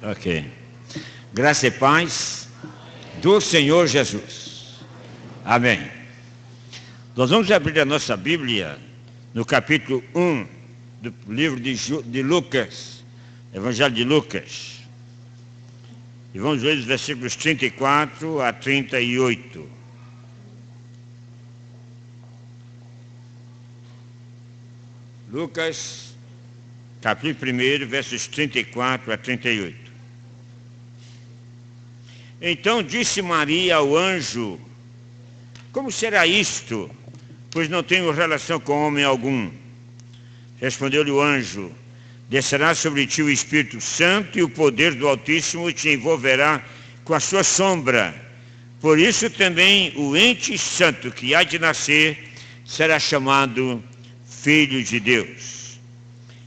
Ok. Graça e paz do Senhor Jesus. Amém. Nós vamos abrir a nossa Bíblia no capítulo 1 do livro de Lucas, Evangelho de Lucas. E vamos ver os versículos 34 a 38. Lucas, capítulo 1, versos 34 a 38. Então disse Maria ao anjo: como será isto? Pois não tenho relação com homem algum. Respondeu-lhe o anjo: descerá sobre ti o Espírito Santo e o poder do Altíssimo te envolverá com a sua sombra. Por isso também o ente santo que há de nascer será chamado Filho de Deus.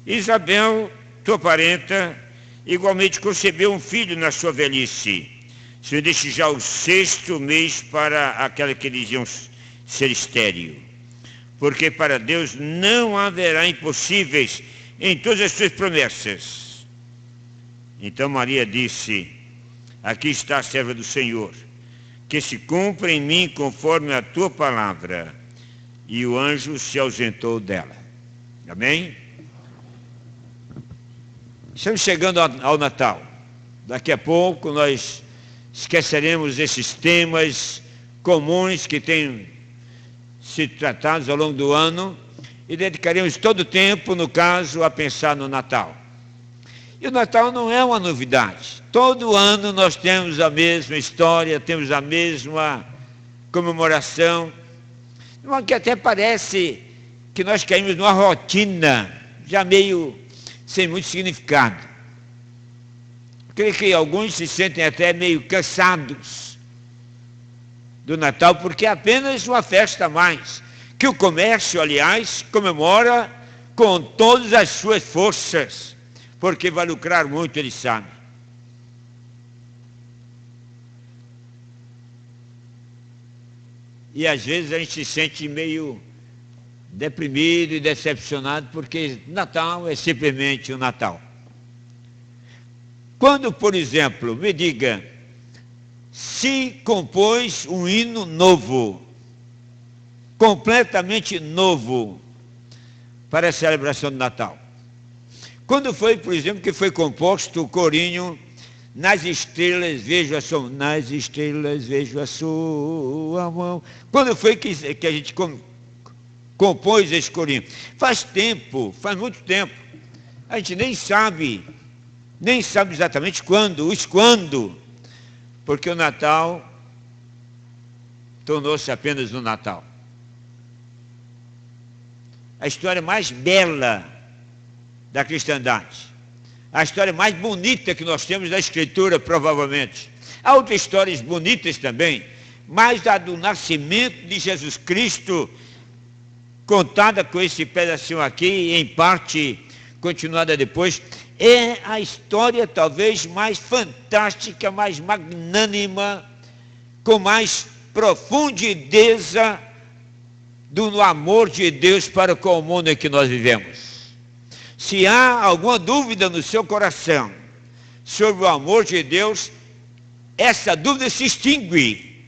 Isabel, tua parenta, igualmente concebeu um filho na sua velhice, sendo este já o 6º mês para aquela que diziam ser estéril. Porque para Deus não haverá impossíveis em todas as suas promessas. Então Maria disse: aqui está a serva do Senhor, que se cumpra em mim conforme a tua palavra. E o anjo se ausentou dela. Amém? Estamos chegando ao Natal. Daqui a pouco nós esqueceremos esses temas comuns que têm sido tratados ao longo do ano e dedicaremos todo o tempo, no caso, a pensar no Natal. E o Natal não é uma novidade. Todo ano nós temos a mesma história, temos a mesma comemoração, que até parece que nós caímos numa rotina já meio sem muito significado. Creio que alguns se sentem até meio cansados do Natal, porque é apenas uma festa a mais, que o comércio, aliás, comemora com todas as suas forças, porque vai lucrar muito, ele sabe. E às vezes a gente se sente meio deprimido e decepcionado, porque Natal é simplesmente o Natal. Quando, por exemplo, me diga, se compôs um hino novo, completamente novo, para a celebração do Natal. Quando foi, por exemplo, que foi composto o corinho Nas estrelas vejo a sua, nas estrelas vejo a sua mão. Quando foi que a gente compôs esse corinho? Faz tempo, faz muito tempo. A gente nem sabe exatamente quando, porque o Natal tornou-se apenas no Natal. A história mais bela da cristandade, a história mais bonita que nós temos da Escritura, provavelmente. Há outras histórias bonitas também, mas a do nascimento de Jesus Cristo, contada com esse pedacinho aqui, em parte continuada depois, é a história talvez mais fantástica, mais magnânima, com mais profundidade do amor de Deus para com o mundo em que nós vivemos. Se há alguma dúvida no seu coração sobre o amor de Deus, essa dúvida se extingue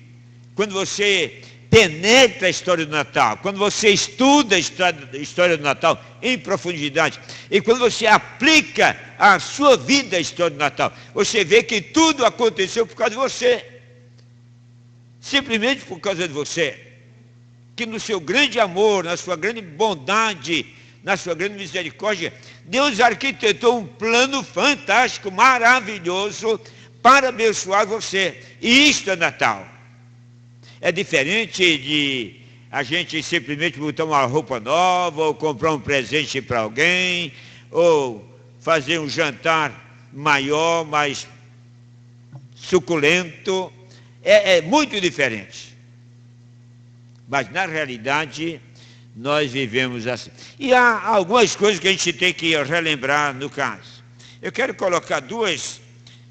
quando você penetra a história do Natal, quando você estuda a história do Natal em profundidade, e quando você aplica a sua vida à história do Natal, você vê que tudo aconteceu por causa de você, simplesmente por causa de você, que no seu grande amor, na sua grande bondade, na sua grande misericórdia, Deus arquitetou um plano fantástico, maravilhoso, para abençoar você. E isto é Natal. É diferente de a gente simplesmente botar uma roupa nova, ou comprar um presente para alguém, ou fazer um jantar maior, mais suculento. É muito diferente. Mas na realidade nós vivemos assim. E há algumas coisas que a gente tem que relembrar no caso. Eu quero colocar duas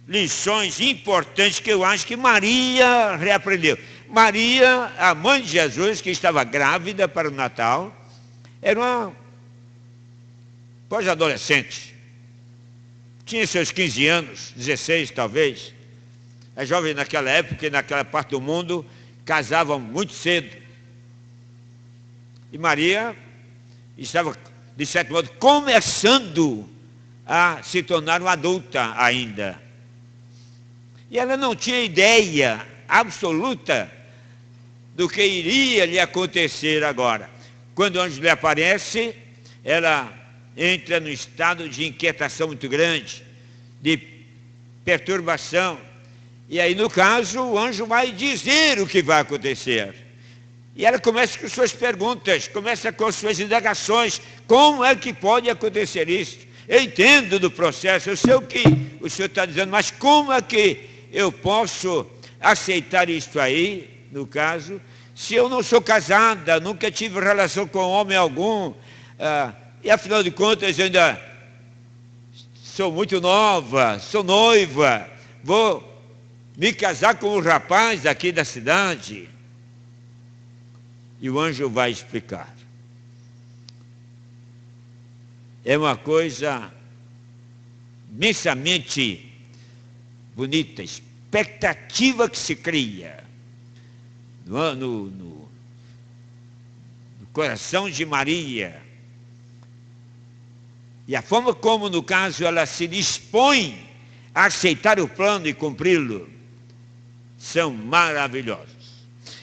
lições importantes que eu acho que Maria reaprendeu. Maria, a mãe de Jesus, que estava grávida para o Natal, era uma pós-adolescente. tinha seus 15 anos, 16 talvez. As jovens naquela época e naquela parte do mundo casavam muito cedo. E Maria estava, de certo modo, começando a se tornar uma adulta ainda. E ela não tinha ideia absoluta do que iria lhe acontecer agora. Quando o anjo lhe aparece, ela entra num estado de inquietação muito grande, de perturbação. E aí, no caso, o anjo vai dizer o que vai acontecer. E ela começa com suas perguntas, começa com suas indagações. Como é que pode acontecer isso? Eu entendo do processo, eu sei o que o senhor está dizendo, mas como é que eu posso aceitar isso aí, no caso, se eu não sou casada, nunca tive relação com homem algum, e afinal de contas eu ainda sou muito nova, sou noiva, vou me casar com um rapaz aqui da cidade. E o anjo vai explicar. É uma coisa imensamente bonita, expectativa que se cria no coração de Maria. E a forma como, no caso, ela se dispõe a aceitar o plano e cumpri-lo, são maravilhosos.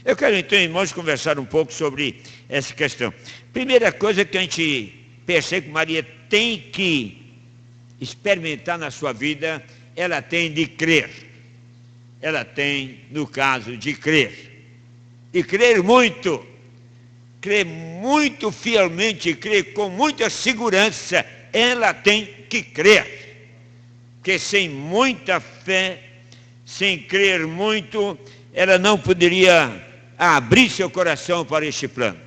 Eu quero então, irmãos, conversar um pouco sobre essa questão. Primeira coisa que a gente percebe que Maria tem que experimentar na sua vida, ela tem de crer. Ela tem, no caso, de crer. E crer muito fielmente, crer com muita segurança, ela tem que crer. Porque sem muita fé, sem crer muito, ela não poderia abrir seu coração para este plano.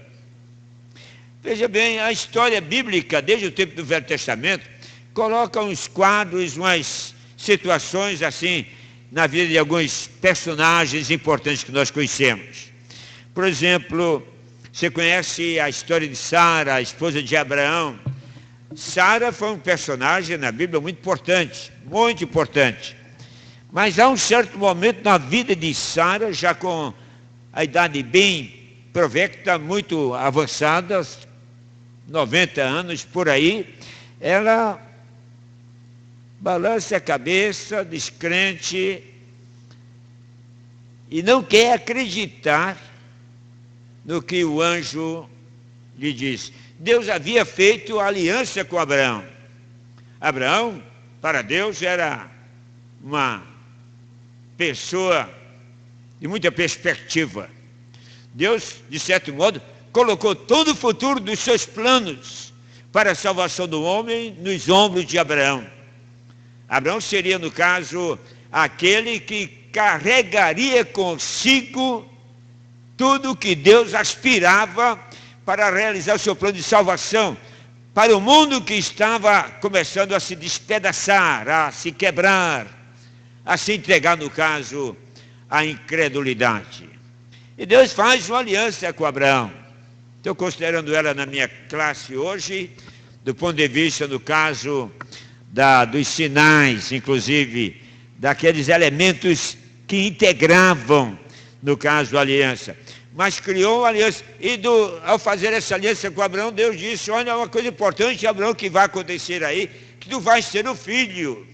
Veja bem, a história bíblica, desde o tempo do Velho Testamento, coloca uns quadros, umas situações assim, na vida de alguns personagens importantes que nós conhecemos. Por exemplo, você conhece a história de Sara, a esposa de Abraão. Sara foi um personagem na Bíblia muito importante, muito importante. Mas há um certo momento na vida de Sara, já com a idade bem provecta, muito avançada, 90 anos por aí, ela balança a cabeça, descrente, e não quer acreditar no que o anjo lhe diz. Deus havia feito aliança com Abraão. Abraão, para Deus, era uma pessoa de muita perspectiva. Deus, de certo modo, colocou todo o futuro dos seus planos para a salvação do homem nos ombros de Abraão. Abraão seria, no caso, aquele que carregaria consigo tudo o que Deus aspirava para realizar o seu plano de salvação para o mundo que estava começando a se despedaçar, a se quebrar, a se entregar, no caso, à incredulidade. E Deus faz uma aliança com Abraão. Estou considerando ela na minha classe hoje, do ponto de vista, no caso, dos sinais, inclusive, daqueles elementos que integravam, no caso, a aliança. Mas criou uma aliança. E ao fazer essa aliança com Abraão, Deus disse: olha, uma coisa importante, Abraão, que vai acontecer aí, que tu vais ter um filho.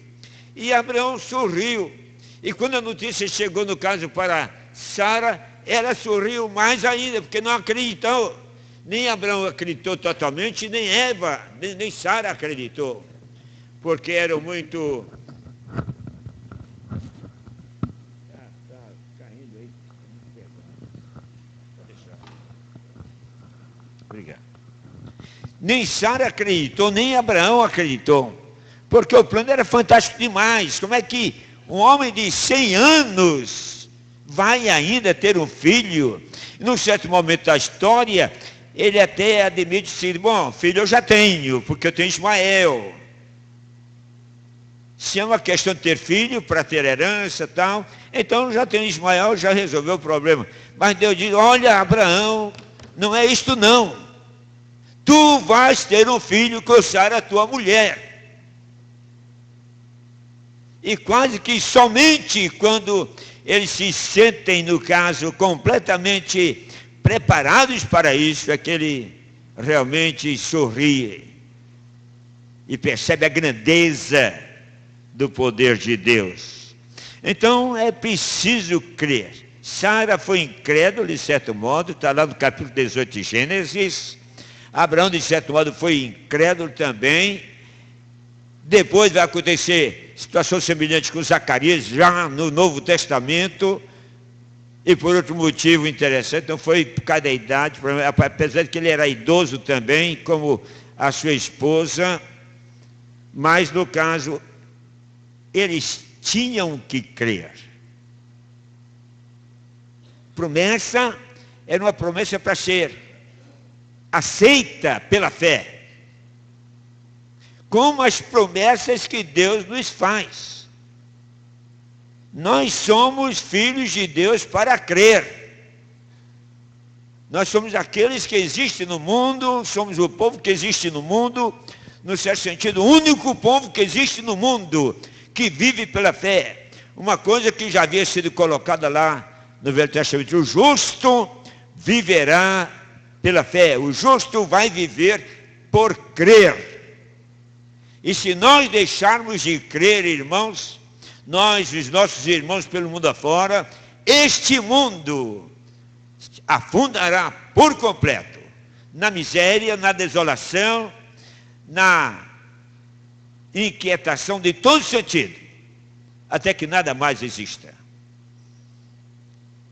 E Abraão sorriu. E quando a notícia chegou, no caso, para Sara, ela sorriu mais ainda, porque não acreditou. Nem Abraão acreditou totalmente, nem Eva, nem Sara acreditou. Porque eram muito... Obrigado. Nem Sara acreditou, nem Abraão acreditou. Porque o plano era fantástico demais. Como é que um homem de 100 anos vai ainda ter um filho? Num certo momento da história, ele até admite assim: bom, filho eu já tenho, porque eu tenho Ismael. Se é uma questão de ter filho, para ter herança e tal, então eu já tenho Ismael, já resolveu o problema. Mas Deus diz: olha, Abraão, não é isto não. Tu vais ter um filho com Sara, tua mulher. E quase que somente quando eles se sentem, no caso, completamente preparados para isso, é que ele realmente sorri e percebe a grandeza do poder de Deus. Então é preciso crer. Sara foi incrédula, de certo modo, está lá no capítulo 18 de Gênesis. Abraão, de certo modo, foi incrédulo também. Depois vai acontecer situação semelhante com Zacarias, já no Novo Testamento. E por outro motivo interessante, não foi por causa da idade, apesar de que ele era idoso também, como a sua esposa. Mas, no caso, eles tinham que crer. Promessa era uma promessa para ser aceita pela fé. Como as promessas que Deus nos faz. Nós somos filhos de Deus para crer. Nós somos aqueles que existem no mundo, somos o povo que existe no mundo, no certo sentido, o único povo que existe no mundo, que vive pela fé. Uma coisa que já havia sido colocada lá no Velho Testamento: o justo viverá pela fé, o justo vai viver por crer. E se nós deixarmos de crer, irmãos, nós, os nossos irmãos pelo mundo afora, este mundo afundará por completo na miséria, na desolação, na inquietação de todo sentido, até que nada mais exista.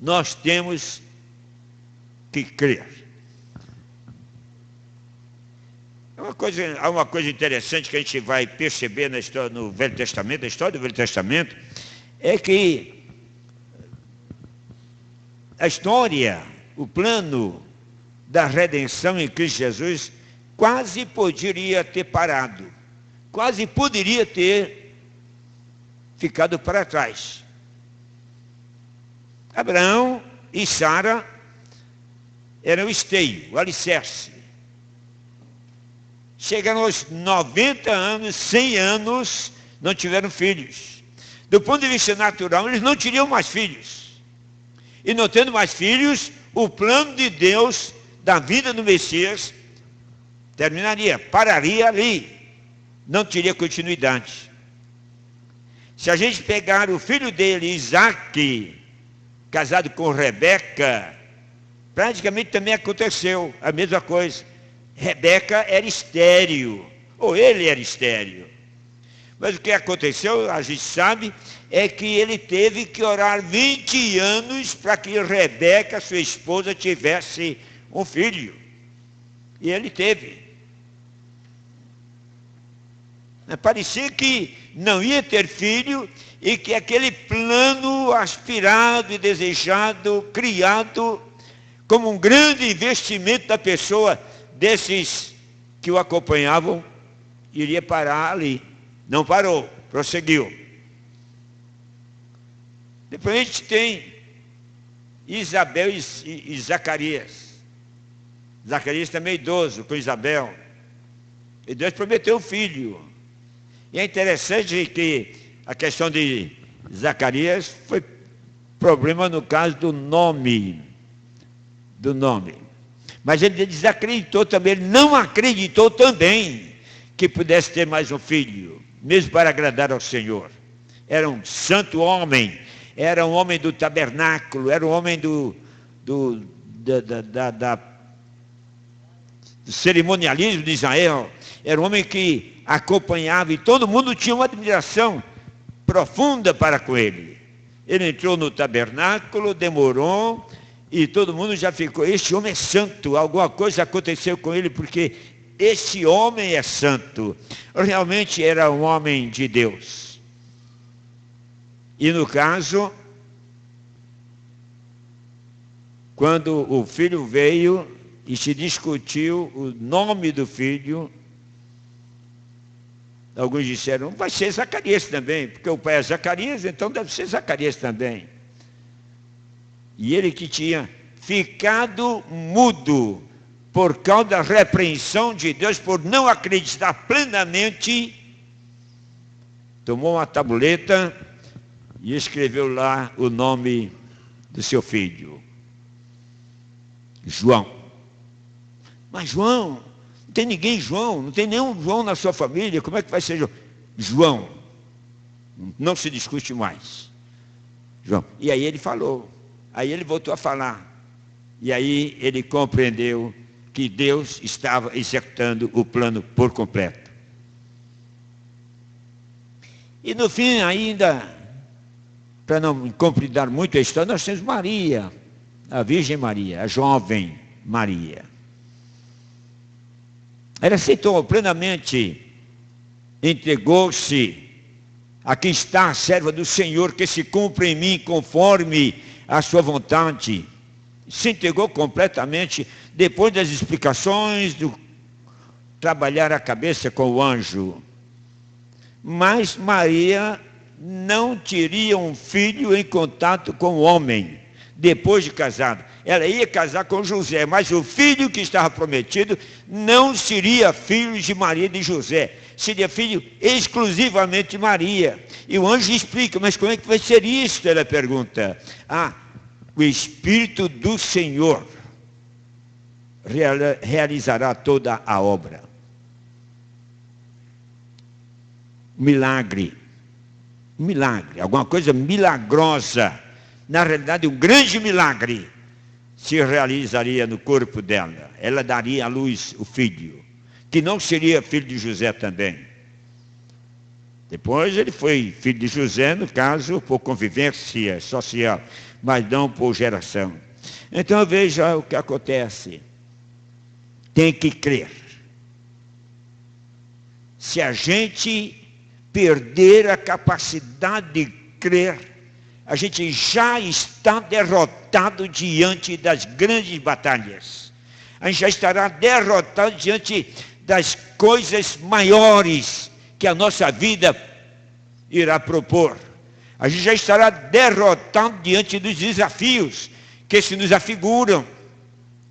Nós temos que crer. Há uma coisa interessante que a gente vai perceber na história, no Velho Testamento, a história do Velho Testamento, é que a história, o plano da redenção em Cristo Jesus quase poderia ter parado, quase poderia ter ficado para trás. Abraão e Sara eram o esteio, o alicerce. Chegaram aos 90 anos, 100 anos, não tiveram filhos. Do ponto de vista natural, eles não teriam mais filhos. E não tendo mais filhos, o plano de Deus da vida do Messias terminaria, pararia ali. Não teria continuidade. Se a gente pegar o filho dele, Isaac, casado com Rebeca, praticamente também aconteceu a mesma coisa. Rebeca era estéril, ou ele era estéril. Mas o que aconteceu, a gente sabe, é que ele teve que orar 20 anos para que Rebeca, sua esposa, tivesse um filho. E ele teve. Parecia que não ia ter filho e que aquele plano aspirado e desejado, criado como um grande investimento da pessoa, desses que o acompanhavam, iria parar ali. Não parou, prosseguiu. Depois a gente tem Isabel e Zacarias. Zacarias também idoso com Isabel. E Deus prometeu um filho. E é interessante que a questão de Zacarias foi problema no caso do nome. Mas ele desacreditou também, ele não acreditou também que pudesse ter mais um filho, mesmo para agradar ao Senhor. Era um santo homem, era um homem do tabernáculo, era um homem do cerimonialismo de Israel, era um homem que acompanhava e todo mundo tinha uma admiração profunda para com ele. Ele entrou no tabernáculo, demorou, e todo mundo já ficou: este homem é santo, alguma coisa aconteceu com ele, porque este homem é santo. Realmente era um homem de Deus. E no caso, quando o filho veio e se discutiu o nome do filho, alguns disseram: vai ser Zacarias também, porque o pai é Zacarias, então deve ser Zacarias também. E ele que tinha ficado mudo por causa da repreensão de Deus, por não acreditar plenamente, tomou uma tabuleta e escreveu lá o nome do seu filho, João. Mas João, não tem ninguém João, não tem nenhum João na sua família, como é que vai ser João? João, não se discute mais. João. E aí ele falou, aí ele voltou a falar, e aí ele compreendeu que Deus estava executando o plano por completo. E no fim ainda, para não compridar muito a história, nós temos Maria, a Virgem Maria, a jovem Maria. Ela aceitou plenamente, entregou-se. Aqui está a serva do Senhor, que se cumpre em mim conforme a sua vontade. Se entregou completamente, depois das explicações, do trabalhar a cabeça com o anjo. Mas Maria não teria um filho em contato com o homem, depois de casado. Ela ia casar com José, mas o filho que estava prometido não seria filho de Maria e de José, seria filho exclusivamente de Maria. E o anjo explica, mas como é que vai ser isso? Ela pergunta. O Espírito do Senhor realizará toda a obra. Milagre, alguma coisa milagrosa, na realidade um grande milagre, se realizaria no corpo dela. Ela daria à luz o filho, que não seria filho de José também. Depois ele foi filho de José, no caso, por convivência social, mas não por geração. Então veja o que acontece. Tem que crer. Se a gente perder a capacidade de crer, a gente já está derrotado diante das grandes batalhas. A gente já estará derrotado diante das coisas maiores que a nossa vida irá propor. A gente já estará derrotado diante dos desafios que se nos afiguram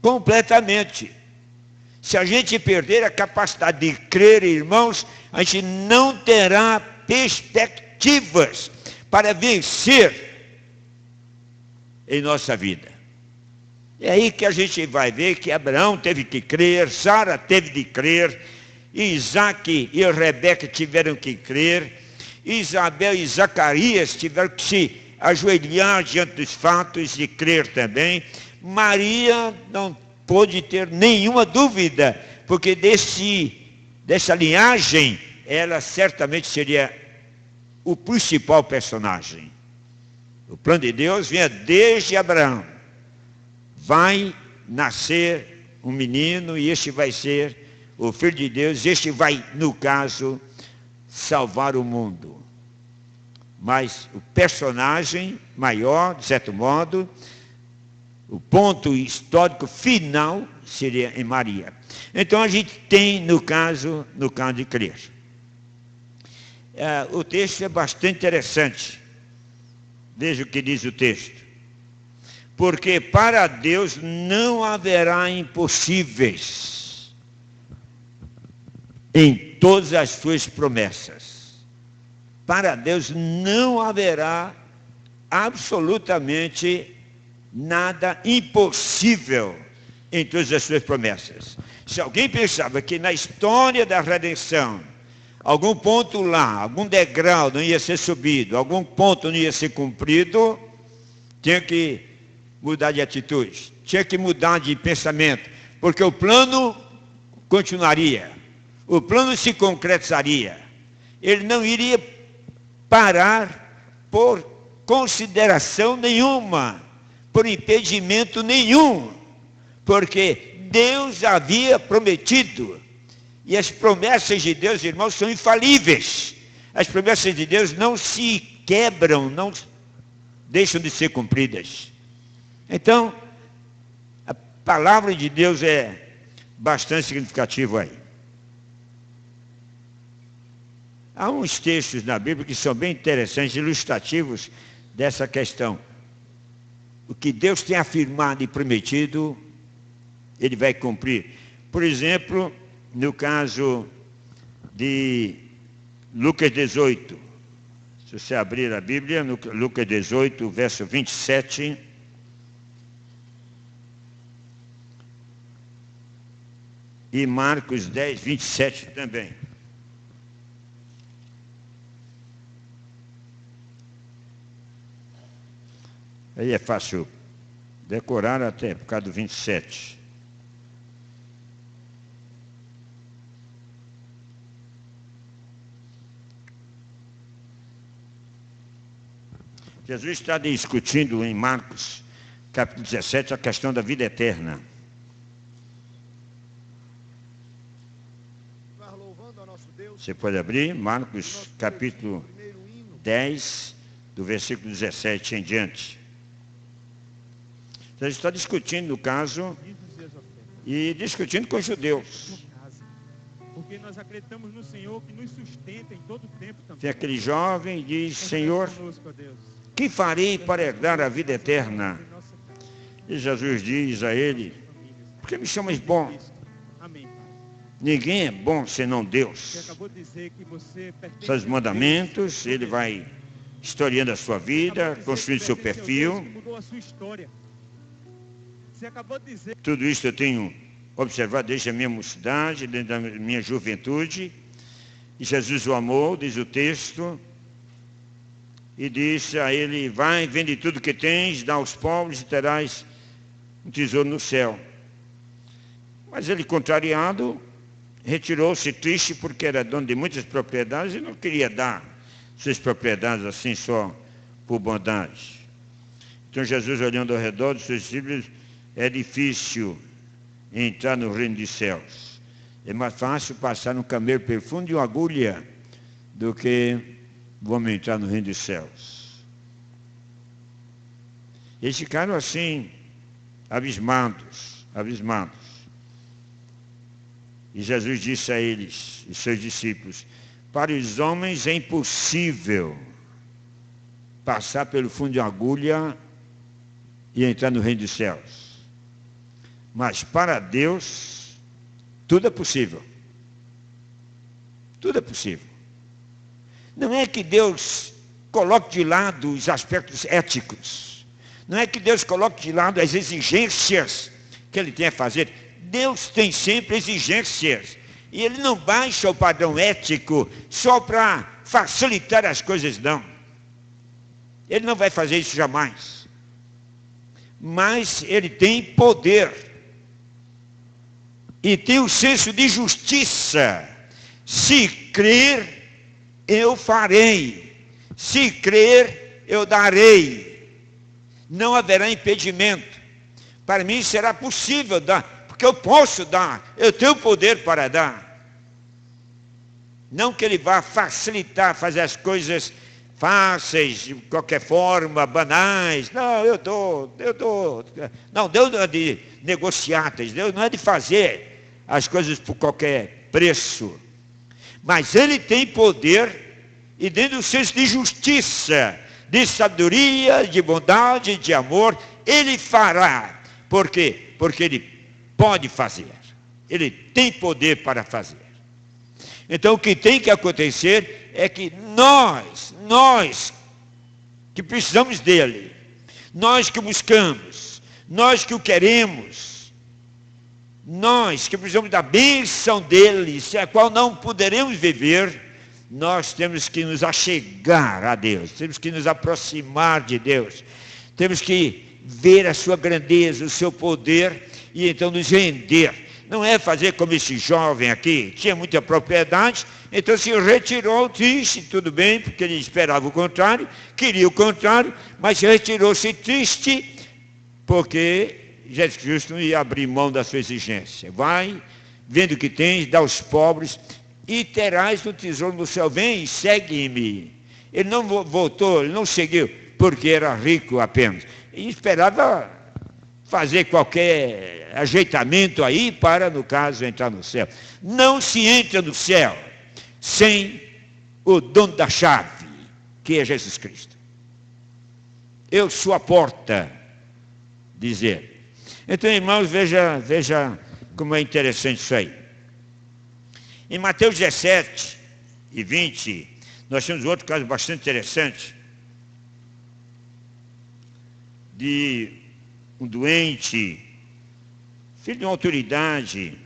completamente. Se a gente perder a capacidade de crer, irmãos, a gente não terá perspectivas para vencer em nossa vida. É aí que a gente vai ver que Abraão teve que crer, Sara teve de crer, Isaac e Rebeca tiveram que crer, Isabel e Zacarias tiveram que se ajoelhar diante dos fatos e crer também. Maria não pôde ter nenhuma dúvida, porque dessa linhagem, ela certamente seria o principal personagem. O plano de Deus vinha desde Abraão. Vai nascer um menino e este vai ser o Filho de Deus. Este vai, no caso, salvar o mundo. Mas o personagem maior, de certo modo, o ponto histórico final seria em Maria. Então a gente tem, no caso de crer. O texto é bastante interessante. Veja o que diz o texto. Porque para Deus não haverá impossíveis em todas as suas promessas. Para Deus não haverá absolutamente nada impossível em todas as suas promessas. Se alguém pensava que na história da redenção, algum ponto lá, algum degrau não ia ser subido, algum ponto não ia ser cumprido, tinha que mudar de atitude, tinha que mudar de pensamento, porque o plano continuaria, o plano se concretizaria. Ele não iria parar por consideração nenhuma, por impedimento nenhum, porque Deus havia prometido. E as promessas de Deus, irmãos, são infalíveis. As promessas de Deus não se quebram, não deixam de ser cumpridas. Então, a palavra de Deus é bastante significativa aí. Há uns textos na Bíblia que são bem interessantes, ilustrativos dessa questão. O que Deus tem afirmado e prometido, Ele vai cumprir. Por exemplo, no caso de Lucas 18, Se você abrir a Bíblia, no Lucas 18, verso 27. E Marcos 10, 27 também. Aí é fácil decorar até por causa do 27. Jesus está discutindo em Marcos, capítulo 17, a questão da vida eterna. Você pode abrir Marcos, capítulo 10, do versículo 17 em diante. Jesus está discutindo, no caso, e discutindo com os judeus. Porque nós acreditamos no Senhor que nos sustenta em todo o tempo também. Tem aquele jovem e diz: Senhor, que farei para herdar a vida eterna? E Jesus diz a ele: por que me chamas bom? Ninguém é bom senão Deus. Seus mandamentos, ele vai historiando a sua vida, construindo seu perfil. Tudo isso eu tenho observado desde a minha mocidade, desde a minha juventude. E Jesus o amou, diz o texto, e disse a ele: vai, vende tudo que tens, dá aos pobres e terás um tesouro no céu. Mas ele, contrariado, retirou-se triste porque era dono de muitas propriedades e não queria dar suas propriedades assim só por bondade. Então Jesus, olhando ao redor dos seus discípulos: é difícil entrar no reino dos céus. É mais fácil passar no camelo pelo fundo de uma agulha do que vamos entrar no reino dos céus. Eles ficaram assim, abismados. E Jesus disse a eles, os seus discípulos: para os homens é impossível passar pelo fundo de uma agulha e entrar no reino dos céus. Mas para Deus, tudo é possível. Tudo é possível. Não é que Deus coloque de lado os aspectos éticos. Não é que Deus coloque de lado as exigências que Ele tem a fazer. Deus tem sempre exigências. E Ele não baixa o padrão ético só para facilitar as coisas, não. Ele não vai fazer isso jamais. Mas Ele tem poder. E tem o senso de justiça. Se crer, eu farei. Se crer, eu darei. Não haverá impedimento. Para mim será possível dar, porque eu posso dar, eu tenho poder para dar. Não que ele vá facilitar, fazer as coisas fáceis, de qualquer forma, banais. Não, eu dou. Não, Deus não é de negociatas, Deus não é de fazer as coisas por qualquer preço. Mas Ele tem poder, e dentro do senso de justiça, de sabedoria, de bondade, de amor, Ele fará. Por quê? Porque Ele pode fazer. Ele tem poder para fazer. Então o que tem que acontecer é que nós que precisamos dele, nós que buscamos, nós que o queremos, nós que precisamos da bênção dele, sem a qual não poderemos viver, nós temos que nos achegar a Deus, temos que nos aproximar de Deus, temos que ver a sua grandeza, o seu poder, e então nos render. Não é fazer como esse jovem aqui, tinha muita propriedade, então se retirou triste, tudo bem, porque ele esperava o contrário, queria o contrário, mas retirou-se triste, porque Jesus Cristo não ia abrir mão da sua exigência. Vai, vende o que tens, dá aos pobres, e terás um tesouro no céu. Vem e segue-me. Ele não voltou, ele não seguiu, porque era rico apenas. E esperava fazer qualquer ajeitamento aí para, no caso, entrar no céu. Não se entra no céu sem o dono da chave, que é Jesus Cristo. Eu sou a porta, diz ele. Então, irmãos, veja como é interessante isso aí. Em Mateus 17 e 20, Nós temos outro caso bastante interessante de um doente, filho de uma autoridade,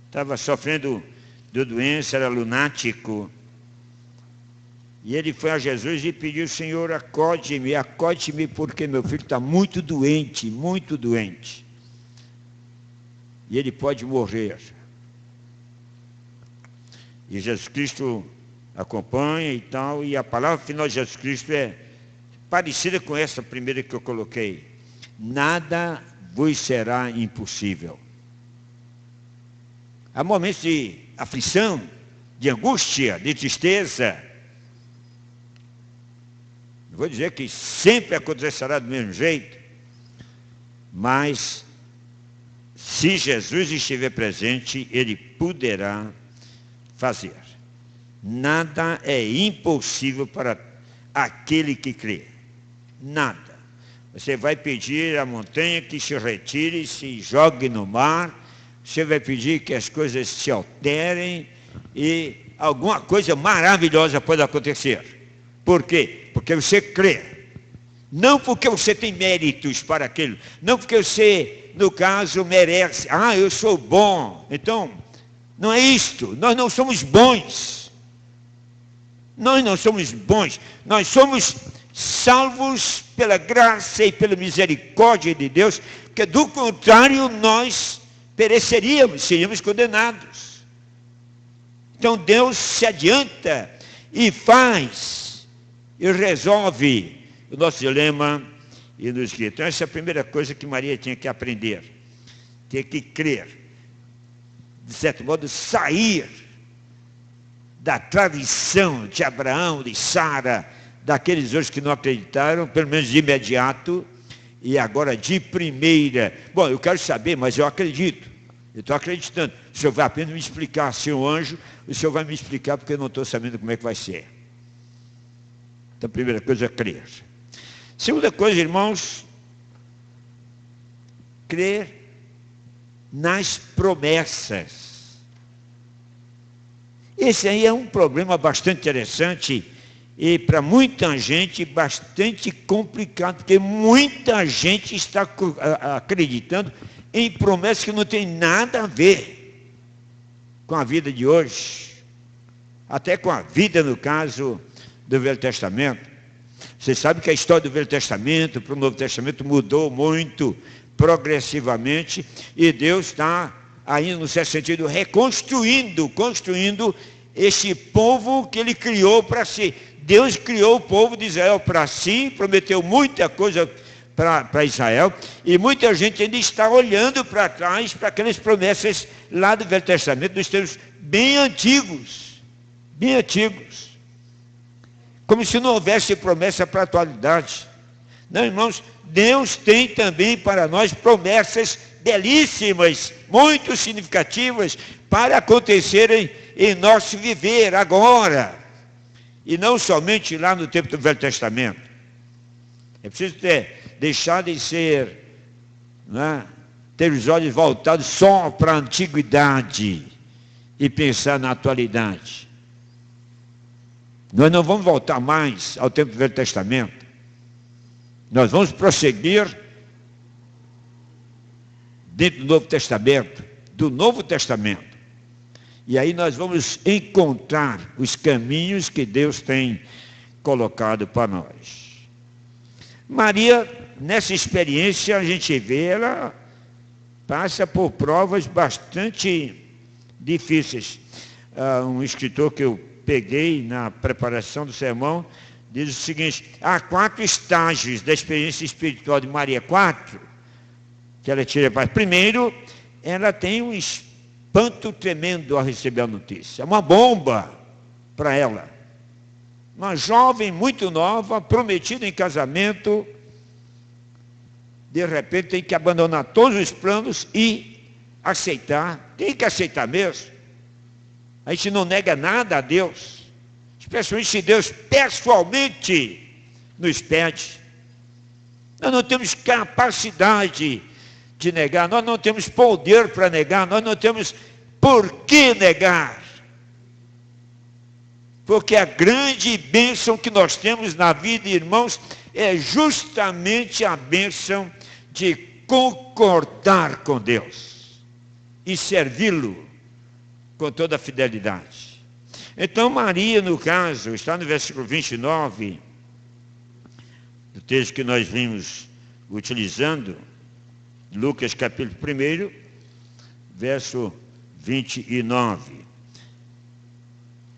estava sofrendo de doença, era lunático. E ele foi a Jesus e pediu: Senhor, acode-me, porque meu filho está muito doente, muito doente. E ele pode morrer. E Jesus Cristo acompanha e tal, e a palavra final de Jesus Cristo é parecida com essa primeira que eu coloquei: nada vos será impossível. Há momentos de aflição, de angústia, de tristeza. Não vou dizer que sempre acontecerá do mesmo jeito, mas se Jesus estiver presente, Ele poderá fazer. Nada é impossível para aquele que crê. Nada. Você vai pedir à montanha que se retire, se jogue no mar. Você vai pedir que as coisas se alterem e alguma coisa maravilhosa pode acontecer. Por quê? Porque você crê. Não porque você tem méritos para aquilo. Não porque você, no caso, merece. Ah, eu sou bom. Então, não é isto. Nós não somos bons. Nós não somos bons. Nós somos salvos pela graça e pela misericórdia de Deus, porque do contrário nós pereceríamos, seríamos condenados. Então Deus se adianta e faz e resolve o nosso dilema e nos guia. Então essa é a primeira coisa que Maria tinha que aprender, tinha que crer, de certo modo sair da tradição de Abraão, de Sara, daqueles outros que não acreditaram, pelo menos de imediato, e agora de primeira. Bom, eu quero saber, mas eu acredito. Eu estou acreditando. O senhor vai apenas me explicar, seu anjo, o senhor vai me explicar porque eu não estou sabendo como é que vai ser. Então, a primeira coisa é crer. Segunda coisa, irmãos, crer nas promessas. Esse aí é um problema bastante interessante e para muita gente bastante complicado, porque muita gente está acreditando em promessas que não tem nada a ver com a vida de hoje, até com a vida, no caso, do Velho Testamento. Você sabe que a história do Velho Testamento para o Novo Testamento mudou muito progressivamente, e Deus está ainda, no certo sentido, construindo este povo que Ele criou para si. Deus criou o povo de Israel para si, prometeu muita coisa para Israel, e muita gente ainda está olhando para trás, para aquelas promessas lá do Velho Testamento, dos tempos bem antigos, como se não houvesse promessa para a atualidade. Não, irmãos, Deus tem também para nós promessas belíssimas, muito significativas, para acontecerem em nosso viver agora, e não somente lá no tempo do Velho Testamento. É preciso deixar de ser, ter os olhos voltados só para a antiguidade e pensar na atualidade. Nós não vamos voltar mais ao tempo do Velho Testamento. Nós vamos prosseguir dentro do Novo Testamento, do Novo Testamento. E aí nós vamos encontrar os caminhos que Deus tem colocado para nós. Maria, nessa experiência, a gente vê, ela passa por provas bastante difíceis. Um escritor que eu peguei na preparação do sermão diz o seguinte: há 4 estágios da experiência espiritual de Maria, 4, que ela tira para. Primeiro, ela tem um espanto tremendo ao receber a notícia, uma bomba para ela. Uma jovem muito nova, prometida em casamento, de repente tem que abandonar todos os planos e aceitar. Tem que aceitar mesmo. A gente não nega nada a Deus, especialmente se Deus pessoalmente nos pede. Nós não temos capacidade de negar, nós não temos poder para negar, nós não temos por que negar. Porque a grande bênção que nós temos na vida, irmãos, é justamente a bênção de concordar com Deus e servi-lo com toda a fidelidade. Então Maria, no caso, está no versículo 29, do texto que nós vimos utilizando, Lucas capítulo 1, verso 29.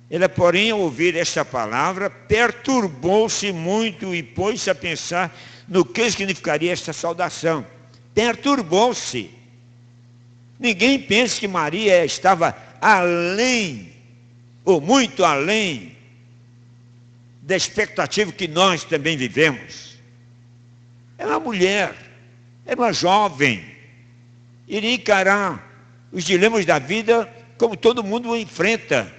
Ela, porém, ao ouvir esta palavra, perturbou-se muito e pôs-se a pensar no que significaria esta saudação. Perturbou-se. Ninguém pensa que Maria estava além, ou muito além, da expectativa que nós também vivemos. É uma mulher, é uma jovem, iria encarar os dilemas da vida como todo mundo enfrenta.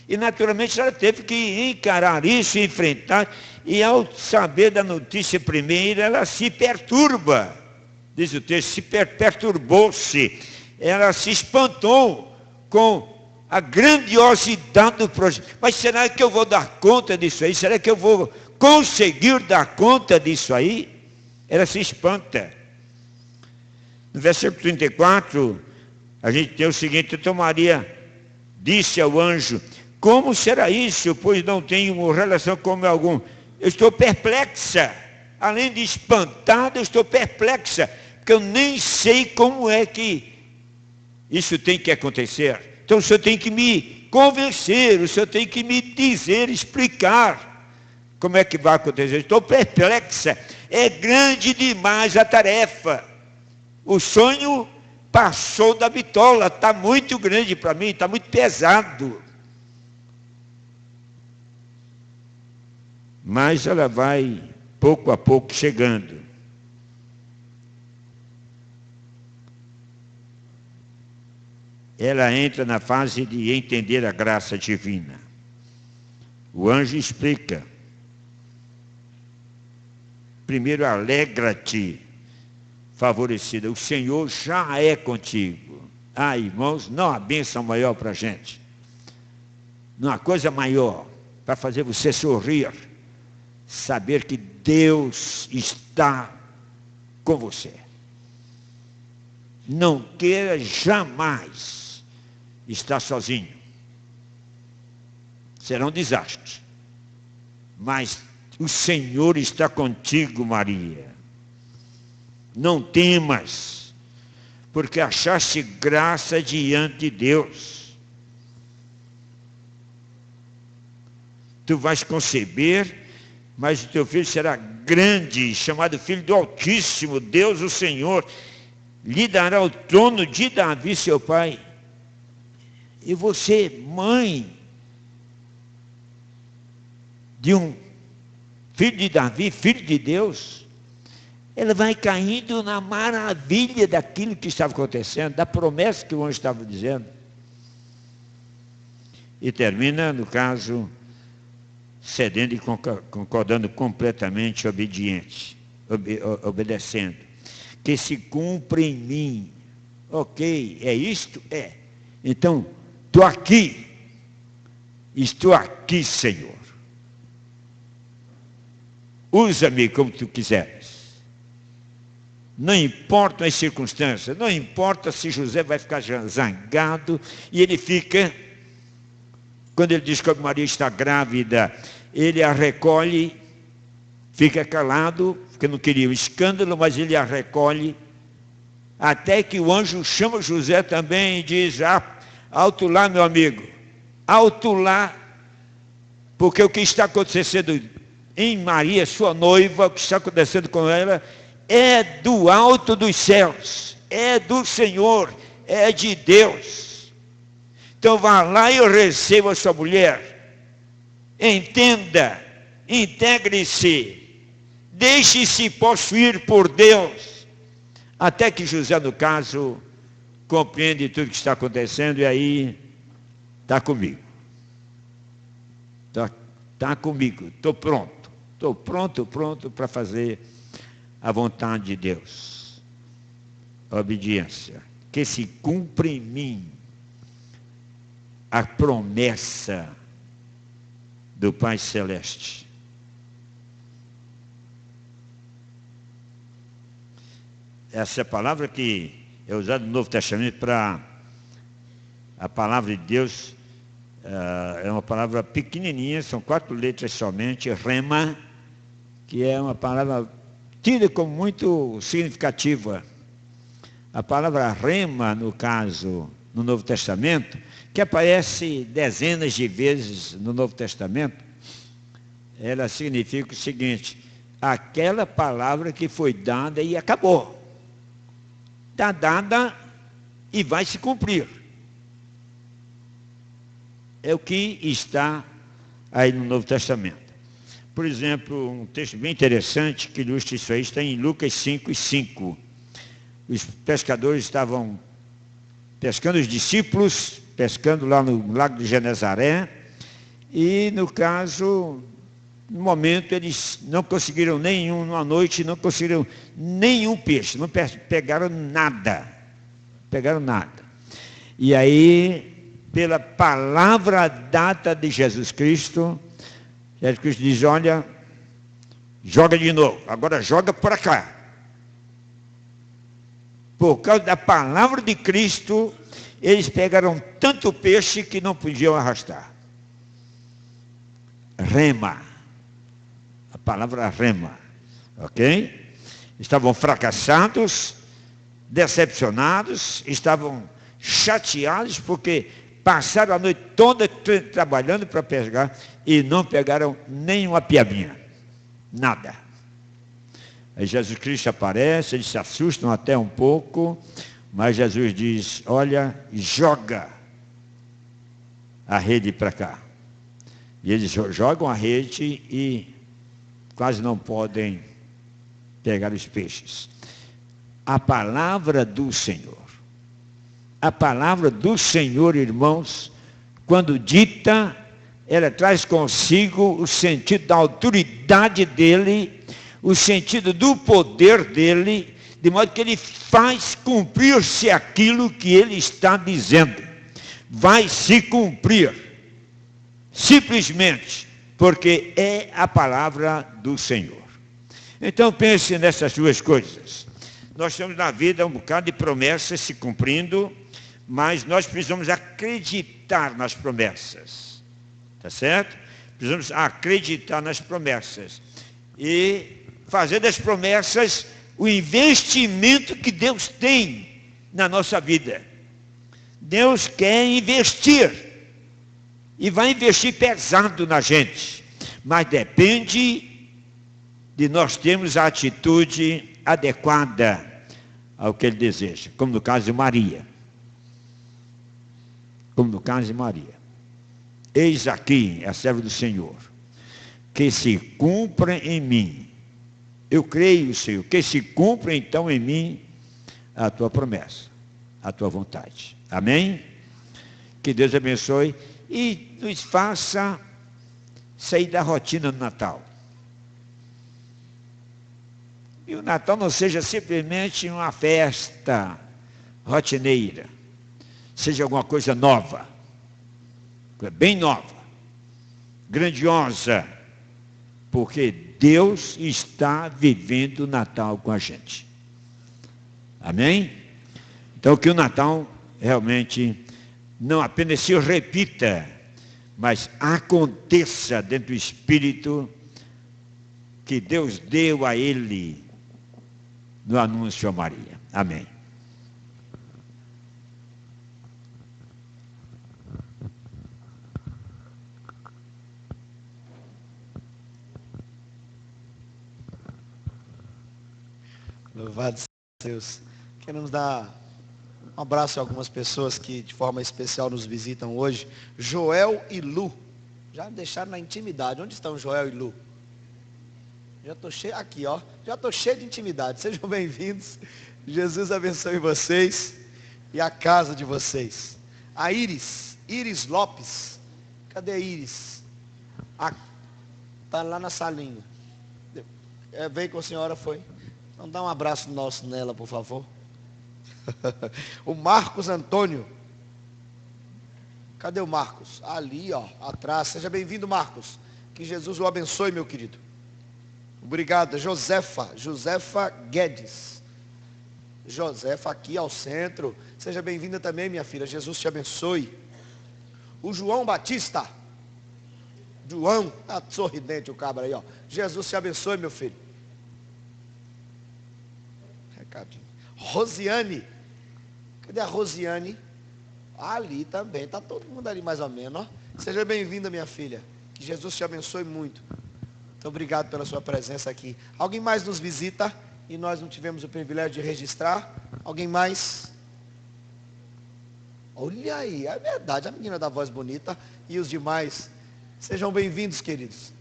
E naturalmente ela teve que encarar isso, enfrentar, e ao saber da notícia primeira, ela se perturba. Diz o texto, perturbou-se. Ela se espantou com a grandiosidade do projeto. Mas será que eu vou dar conta disso aí? Será que eu vou conseguir dar conta disso aí? Ela se espanta. No versículo 34, a gente tem o seguinte: então Maria disse ao anjo: como será isso, pois não tenho relação com homem algum? Eu estou perplexa. Além de espantada, eu estou perplexa, porque eu nem sei como é que isso tem que acontecer. Então o senhor tem que me convencer, o senhor tem que me dizer, explicar como é que vai acontecer. Estou perplexa. É grande demais a tarefa. O sonho passou da bitola, está muito grande para mim, está muito pesado. Mas ela vai pouco a pouco chegando. Ela entra na fase de entender a graça divina. O anjo explica. Primeiro, alegra-te, favorecida. O Senhor já é contigo. Ah, irmãos, não há bênção maior para a gente. Não há coisa maior para fazer você sorrir. Saber que Deus está com você. Não queira jamais estar sozinho. Será um desastre. Mas o Senhor está contigo, Maria. Não temas, porque achaste graça diante de Deus. Tu vais conceber, mas o teu filho será grande, chamado Filho do Altíssimo, Deus o Senhor, lhe dará o trono de Davi, seu pai. E você, mãe de um filho de Davi, filho de Deus, ela vai caindo na maravilha daquilo que estava acontecendo, da promessa que o anjo estava dizendo. E termina, no caso, cedendo e concordando completamente obedecendo. Que se cumpra em mim. Ok, é isto? É. Então, estou aqui, Senhor. Usa-me como tu quiseres. Não importa as circunstâncias, não importa se José vai ficar zangado, e ele fica, quando ele diz que a Maria está grávida, ele a recolhe, fica calado, porque não queria um escândalo, mas ele a recolhe, até que o anjo chama José também e diz: alto lá, meu amigo, alto lá, porque o que está acontecendo em Maria, sua noiva, o que está acontecendo com ela, é do alto dos céus, é do Senhor, é de Deus. Então vá lá e eu recebo a sua mulher. Entenda, integre-se, deixe-se possuir por Deus, até que José, no caso, compreende tudo que está acontecendo, e aí está comigo. Está comigo, estou pronto para fazer a vontade de Deus. Obediência. Que se cumpra em mim a promessa do Pai Celeste. Essa é a palavra que é usada no Novo Testamento para a palavra de Deus. É uma palavra pequenininha, são 4 letras somente, rema, que é uma palavra tida como muito significativa. A palavra rema, no caso, no Novo Testamento, que aparece dezenas de vezes no Novo Testamento, ela significa o seguinte: aquela palavra que foi dada e acabou. Está dada e vai se cumprir. É o que está aí no Novo Testamento. Por exemplo, um texto bem interessante que ilustra isso aí está em Lucas 5:5. Os pescadores estavam pescando, os discípulos pescando lá no lago de Genezaré, e no caso, no momento eles não conseguiram numa noite, não conseguiram nenhum peixe, não pegaram nada. E aí, pela palavra dada de Jesus Cristo diz: olha, joga de novo, agora joga para cá. Por causa da palavra de Cristo, eles pegaram tanto peixe que não podiam arrastar. Rema. A palavra rema. Ok? Estavam fracassados, decepcionados, estavam chateados porque passaram a noite toda trabalhando para pescar e não pegaram nenhuma piabinha. Nada. Aí Jesus Cristo aparece, eles se assustam até um pouco, mas Jesus diz: olha, joga a rede para cá. E eles jogam a rede e quase não podem pegar os peixes. A palavra do Senhor. A palavra do Senhor, irmãos, quando dita, ela traz consigo o sentido da autoridade dele, o sentido do poder dele, de modo que ele faz cumprir-se aquilo que ele está dizendo. Vai se cumprir, simplesmente, porque é a palavra do Senhor. Então pense nessas duas coisas. Nós temos na vida um bocado de promessas se cumprindo, mas nós precisamos acreditar nas promessas. Tá certo? Precisamos acreditar nas promessas. E fazer das promessas o investimento que Deus tem na nossa vida. Deus quer investir. E vai investir pesado na gente. Mas depende de nós termos a atitude adequada ao que Ele deseja. Como no caso de Maria. Eis aqui a serva do Senhor, que se cumpra em mim. Eu creio, Senhor, que se cumpra então em mim a tua promessa, a tua vontade. Amém? Que Deus abençoe e nos faça sair da rotina do Natal. E o Natal não seja simplesmente uma festa rotineira, seja alguma coisa nova, bem nova, grandiosa, porque Deus está vivendo o Natal com a gente. Amém? Então que o Natal realmente não apenas se repita, mas aconteça dentro do Espírito que Deus deu a ele no anúncio a Maria. Amém. Louvado seja Deus. Queremos dar um abraço a algumas pessoas que de forma especial nos visitam hoje. Joel e Lu. Já deixaram na intimidade. Onde estão Joel e Lu? Já estou cheio, aqui ó. Já estou cheio de intimidade. Sejam bem-vindos. Jesus abençoe vocês e a casa de vocês. A Iris Lopes. Cadê a Iris? Está lá na salinha. Veio com a senhora, foi? Então dá um abraço nosso nela, por favor. O Marcos Antônio. Cadê o Marcos? Ali, ó, atrás. Seja bem-vindo, Marcos. Que Jesus o abençoe, meu querido. Obrigado. Josefa Guedes. Josefa aqui ao centro. Seja bem-vinda também, minha filha. Jesus te abençoe. O João Batista. João, tá sorridente o cabra aí, ó. Jesus te abençoe, meu filho. Recadinho. Rosiane. Cadê a Rosiane? Ali também, está todo mundo ali mais ou menos, ó. Seja bem-vinda, minha filha. Que Jesus te abençoe muito. Muito obrigado pela sua presença aqui. Alguém mais nos visita e nós não tivemos o privilégio de registrar? Alguém mais? Olha aí, é verdade, a menina da voz bonita e os demais. Sejam bem-vindos, queridos.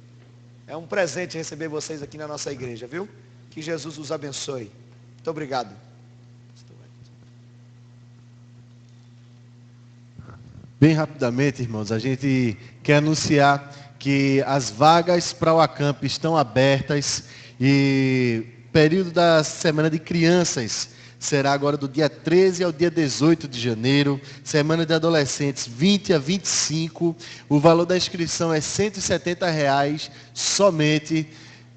É um presente receber vocês aqui na nossa igreja, viu? Que Jesus os abençoe. Muito obrigado. Bem rapidamente, irmãos, a gente quer anunciar que as vagas para o Acamp estão abertas e o período da Semana de Crianças será agora do dia 13 ao dia 18 de janeiro, Semana de Adolescentes 20 a 25, o valor da inscrição é R$ 170 somente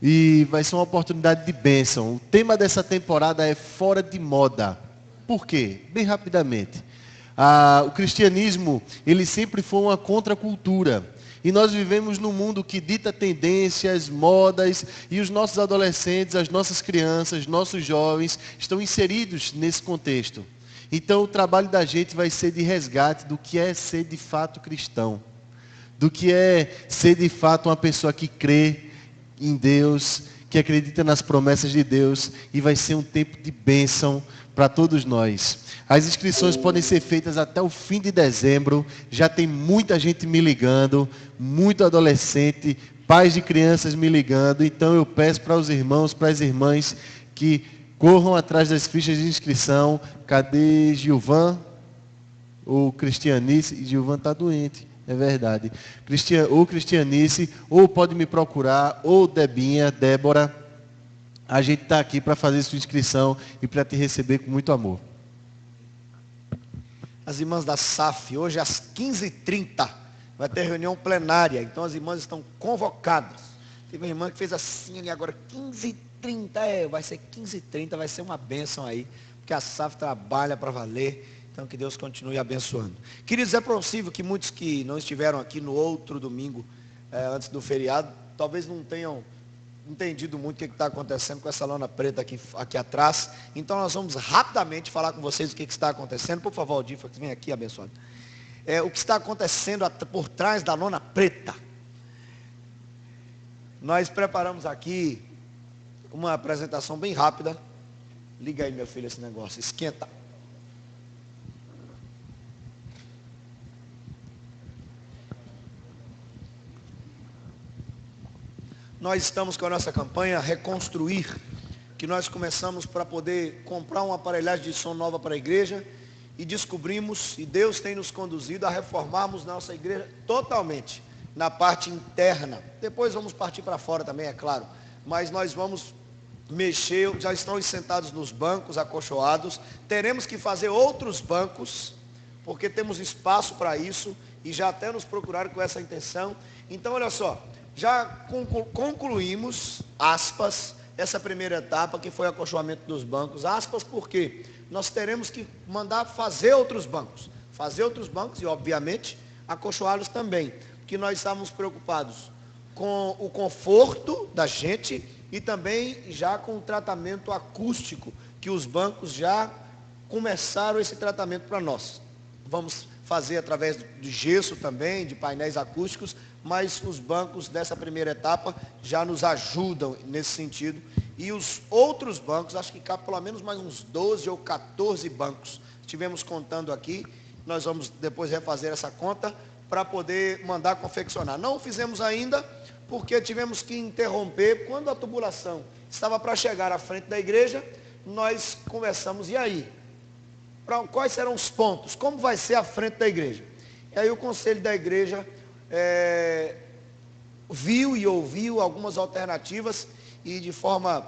e vai ser uma oportunidade de bênção. O tema dessa temporada é Fora de Moda. Por quê? Bem rapidamente. O cristianismo, ele sempre foi uma contracultura. E nós vivemos num mundo que dita tendências, modas, e os nossos adolescentes, as nossas crianças, nossos jovens, estão inseridos nesse contexto. Então o trabalho da gente vai ser de resgate do que é ser de fato cristão. Do que é ser de fato uma pessoa que crê em Deus, que acredita nas promessas de Deus, e vai ser um tempo de bênção para todos nós. As inscrições podem ser feitas até o fim de dezembro. Já tem muita gente me ligando, muito adolescente, pais de crianças me ligando. Então eu peço para os irmãos, para as irmãs que corram atrás das fichas de inscrição. Cadê Gilvan? Ou Cristianice? Gilvan está doente, é verdade. Ou Cristianice, ou pode me procurar, ou Debinha, Débora. A gente está aqui para fazer sua inscrição e para te receber com muito amor. As irmãs da SAF, hoje às 15h30, vai ter reunião plenária, então as irmãs estão convocadas. Teve uma irmã que fez assim ali agora, 15h30, vai ser 15h30, vai ser uma bênção aí, porque a SAF trabalha para valer, então que Deus continue abençoando. Queridos, é possível que muitos que não estiveram aqui no outro domingo, antes do feriado, talvez não tenham entendido muito o que está acontecendo com essa lona preta aqui atrás. Então nós vamos rapidamente falar com vocês o que está acontecendo. Por favor, Aldifa, vem aqui, abençoado. O que está acontecendo por trás da lona preta. Nós preparamos aqui uma apresentação bem rápida. Liga aí, meu filho, esse negócio, esquenta. Nós estamos com a nossa campanha Reconstruir, que nós começamos para poder comprar uma aparelhagem de som nova para a igreja e descobrimos, e Deus tem nos conduzido a reformarmos nossa igreja totalmente, na parte interna. Depois vamos partir para fora também, é claro, mas nós vamos mexer, já estão sentados nos bancos acolchoados, teremos que fazer outros bancos, porque temos espaço para isso, e já até nos procuraram com essa intenção. Então olha só, já concluímos, aspas, essa primeira etapa que foi o acolchoamento dos bancos, aspas, porque nós teremos que mandar fazer outros bancos e obviamente acolchoá-los também, porque nós estávamos preocupados com o conforto da gente e também já com o tratamento acústico, que os bancos já começaram esse tratamento para nós. Vamos fazer através de gesso também, de painéis acústicos, mas os bancos dessa primeira etapa já nos ajudam nesse sentido. E os outros bancos, acho que cabe pelo menos mais uns 12 ou 14 bancos. Estivemos contando aqui, nós vamos depois refazer essa conta para poder mandar confeccionar. Não o fizemos ainda, porque tivemos que interromper. Quando a tubulação estava para chegar à frente da igreja, nós conversamos, e aí? Quais serão os pontos? Como vai ser a frente da igreja? E aí o conselho da igreja viu e ouviu algumas alternativas e de forma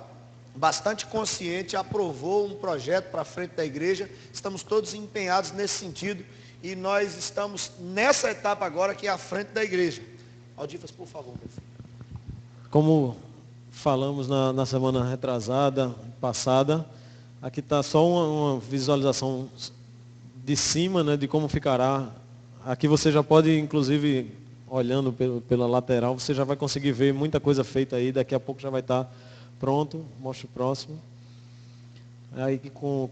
bastante consciente aprovou um projeto para a frente da igreja. Estamos todos empenhados nesse sentido e nós estamos nessa etapa agora que é à frente da igreja. Aldifas, por favor, meu filho. Como falamos na semana retrasada, passada, aqui está só uma visualização de cima, né, de como ficará. Aqui você já pode, inclusive, olhando pela lateral, você já vai conseguir ver muita coisa feita aí, daqui a pouco já vai estar pronto, mostra o próximo. Aí com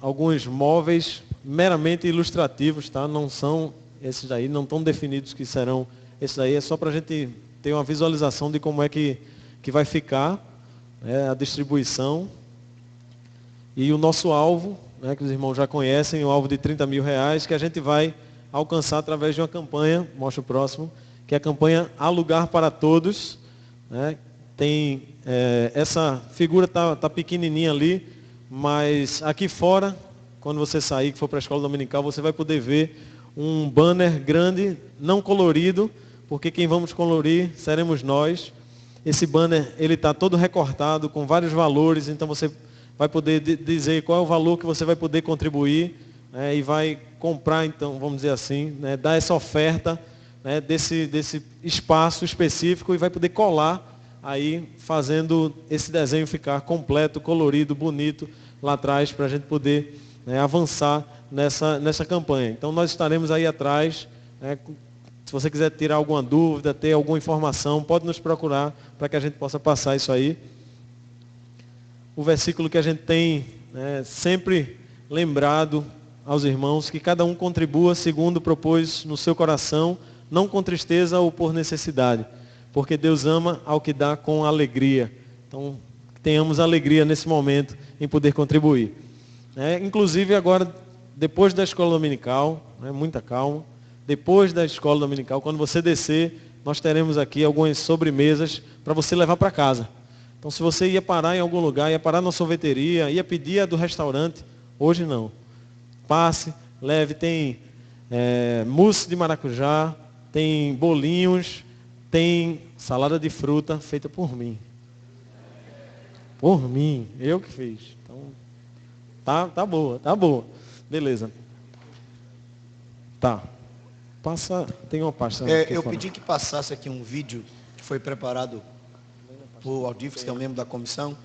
alguns móveis meramente ilustrativos, tá? Não são esses daí, não estão definidos que serão esses daí, é só para a gente ter uma visualização de como é que vai ficar, né, a distribuição. E o nosso alvo, né, que os irmãos já conhecem, o alvo de R$30 mil, que a gente vai alcançar através de uma campanha, mostra o próximo, que é a campanha Há Lugar para Todos. Né? Tem, essa figura tá pequenininha ali, mas aqui fora, quando você sair, que for para a escola dominical, você vai poder ver um banner grande, não colorido, porque quem vamos colorir seremos nós. Esse banner, ele está todo recortado, com vários valores, então você vai poder dizer qual é o valor que você vai poder contribuir, né, e vai comprar, então, vamos dizer assim, né, dar essa oferta, né, desse espaço específico e vai poder colar aí, fazendo esse desenho ficar completo, colorido, bonito lá atrás, para a gente poder, né, avançar nessa campanha. Então nós estaremos aí atrás, né, se você quiser tirar alguma dúvida, ter alguma informação, pode nos procurar para que a gente possa passar isso aí. O versículo que a gente tem, né, sempre lembrado aos irmãos, que cada um contribua segundo propôs no seu coração, não com tristeza ou por necessidade, porque Deus ama ao que dá com alegria. Então, tenhamos alegria nesse momento em poder contribuir. Inclusive agora, depois da escola dominical, né, muita calma, depois da escola dominical, quando você descer, nós teremos aqui algumas sobremesas para você levar para casa. Então, se você ia parar em algum lugar, ia parar na sorveteria, ia pedir a do restaurante, hoje não. Passe, leve, tem mousse de maracujá, tem bolinhos, tem salada de fruta feita por mim. Por mim, eu que fiz. Então, tá boa. Beleza. Tá. Passa, tem uma pasta. Eu pedi que passasse aqui um vídeo que foi preparado por Aldifas, que é um membro da comissão,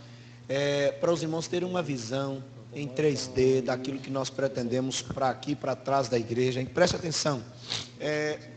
para os irmãos terem uma visão em 3D daquilo que nós pretendemos para aqui, para trás da igreja. E preste atenção,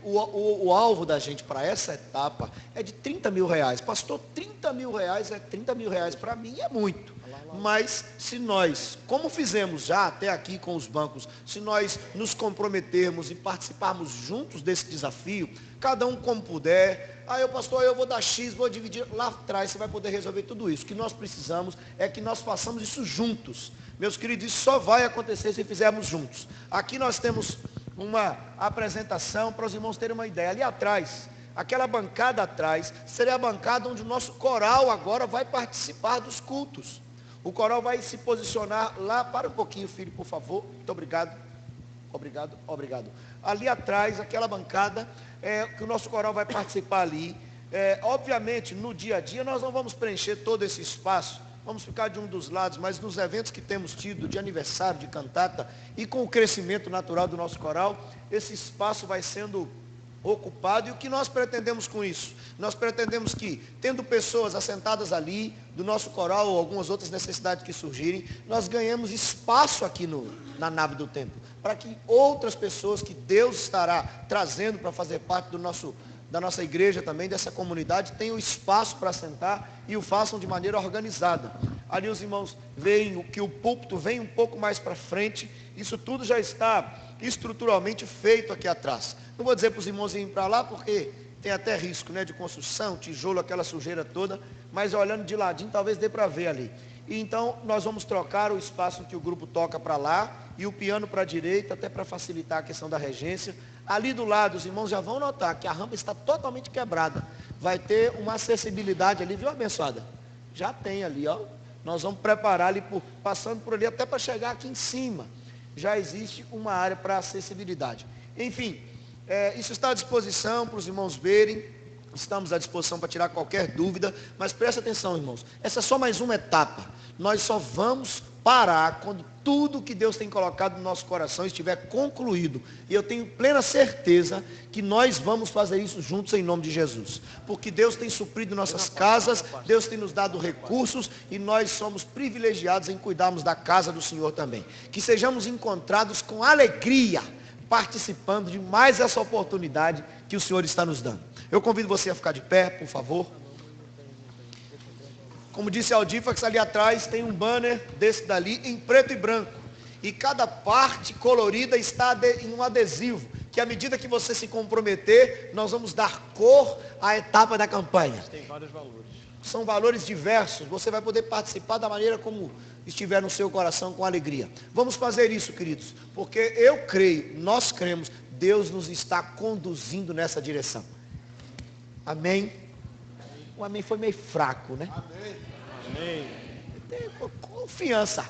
o alvo da gente para essa etapa é de R$30 mil. Pastor, R$30 mil é R$30 mil para mim é muito. Mas se nós, como fizemos já até aqui com os bancos, se nós nos comprometermos e participarmos juntos desse desafio, cada um como puder, pastor, eu vou dar X, vou dividir, lá atrás você vai poder resolver tudo isso. O que nós precisamos é que nós façamos isso juntos. Meus queridos, isso só vai acontecer se fizermos juntos. Aqui nós temos uma apresentação para os irmãos terem uma ideia. Ali atrás, aquela bancada atrás, seria a bancada onde o nosso coral agora vai participar dos cultos. O coral vai se posicionar lá, para um pouquinho, filho, por favor. Muito obrigado. Obrigado. Ali atrás, aquela bancada, que o nosso coral vai participar ali. Obviamente, no dia a dia, nós não vamos preencher todo esse espaço. Vamos ficar de um dos lados, mas nos eventos que temos tido, de aniversário, de cantata, e com o crescimento natural do nosso coral, esse espaço vai sendo ocupado. E o que nós pretendemos com isso? Nós pretendemos que, tendo pessoas assentadas ali, do nosso coral ou algumas outras necessidades que surgirem, nós ganhemos espaço aqui na nave do templo, para que outras pessoas que Deus estará trazendo para fazer parte da nossa igreja também, dessa comunidade, tenham espaço para sentar e o façam de maneira organizada. Ali os irmãos veem que o púlpito vem um pouco mais para frente, isso tudo já está estruturalmente feito aqui atrás. Não vou dizer para os irmãos irem para lá, porque tem até risco, né, de construção, tijolo, aquela sujeira toda, mas olhando de ladinho talvez dê para ver ali. E então nós vamos trocar o espaço que o grupo toca para lá e o piano para a direita, até para facilitar a questão da regência. Ali do lado, os irmãos já vão notar que a rampa está totalmente quebrada. Vai ter uma acessibilidade ali, viu, abençoada? Já tem ali, ó. Nós vamos preparar ali, passando por ali, até para chegar aqui em cima. Já existe uma área para acessibilidade. Enfim, isso está à disposição para os irmãos verem. Estamos à disposição para tirar qualquer dúvida. Mas presta atenção, irmãos. Essa é só mais uma etapa. Nós só vamos parar quando tudo que Deus tem colocado no nosso coração estiver concluído. E eu tenho plena certeza que nós vamos fazer isso juntos em nome de Jesus. Porque Deus tem suprido nossas casas, Deus tem nos dado recursos e nós somos privilegiados em cuidarmos da casa do Senhor também. Que sejamos encontrados com alegria, participando de mais essa oportunidade que o Senhor está nos dando. Eu convido você a ficar de pé, por favor. Como disse Aldifax, ali atrás tem um banner desse dali em preto e branco. E cada parte colorida está em um adesivo, que à medida que você se comprometer, nós vamos dar cor à etapa da campanha. Tem vários valores. São valores diversos, você vai poder participar da maneira como estiver no seu coração com alegria. Vamos fazer isso, queridos, porque eu creio, nós cremos, Deus nos está conduzindo nessa direção. Amém? O amém foi meio fraco, né? Amém. Tem confiança.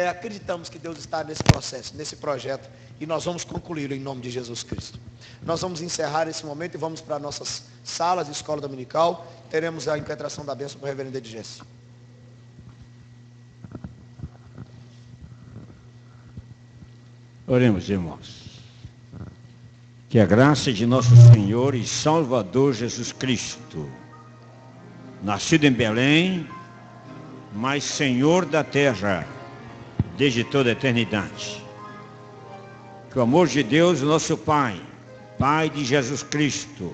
Acreditamos que Deus está nesse processo, nesse projeto, e nós vamos concluí-lo em nome de Jesus Cristo. Nós vamos encerrar esse momento e vamos para nossas salas de escola dominical. Teremos a impetração da bênção para o reverendo Edgécio. Oremos, irmãos. Que a graça de nosso Senhor e Salvador Jesus Cristo, nascido em Belém, mas Senhor da terra, desde toda a eternidade. Que o amor de Deus, nosso Pai, Pai de Jesus Cristo,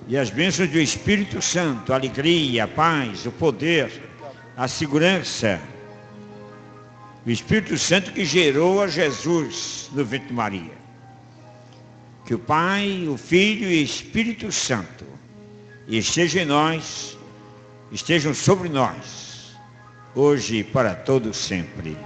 e as bênçãos do Espírito Santo, a alegria, a paz, o poder, a segurança, o Espírito Santo que gerou a Jesus no ventre de Maria. Que o Pai, o Filho e o Espírito Santo estejam em nós, estejam sobre nós, hoje e para todo sempre.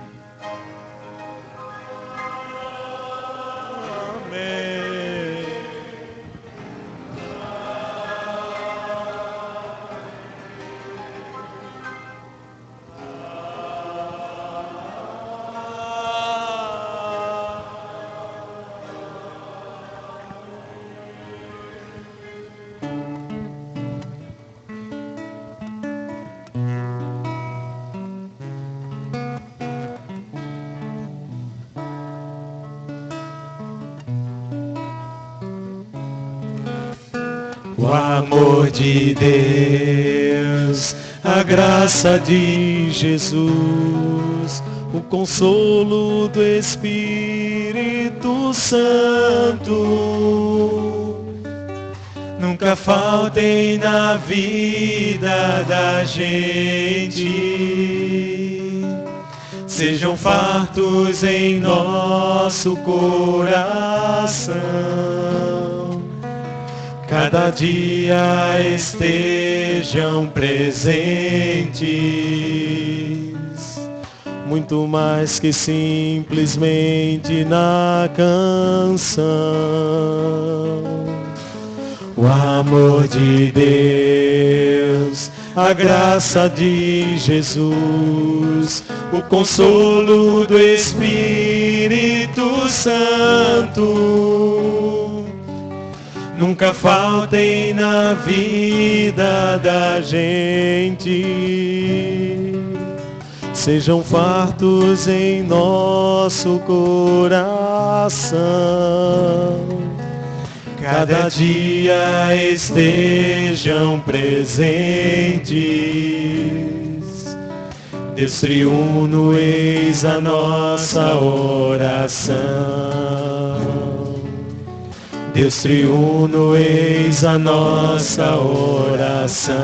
O amor de Deus, a graça de Jesus, o consolo do Espírito Santo, nunca faltem na vida da gente, sejam fartos em nosso coração. Cada dia estejam presentes, muito mais que simplesmente na canção. O amor de Deus, a graça de Jesus, o consolo do Espírito Santo, nunca faltem na vida da gente, sejam fartos em nosso coração. Cada dia estejam presentes, Deus triuno, eis a nossa oração. Deus triuno, eis a nossa oração.